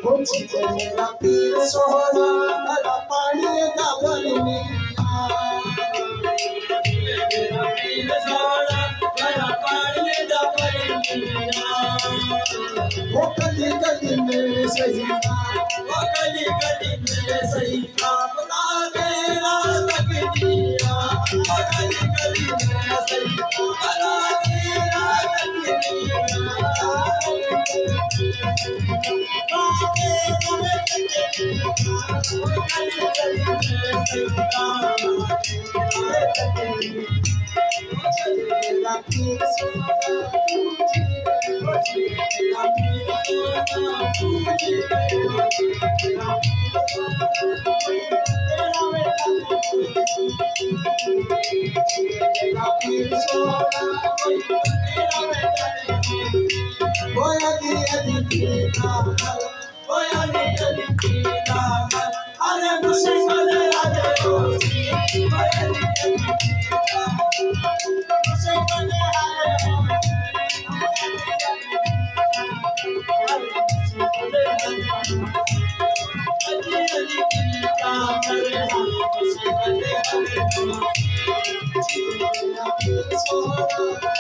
मेरा पीर सोना भला पानी का भरने मेरा पीर सोना भला पानी का भरने वो कली कली में सही वो कली कली में सही बता मेरा तकदीरा वो कली कली में सही बता मेरा तकदीरा Oh,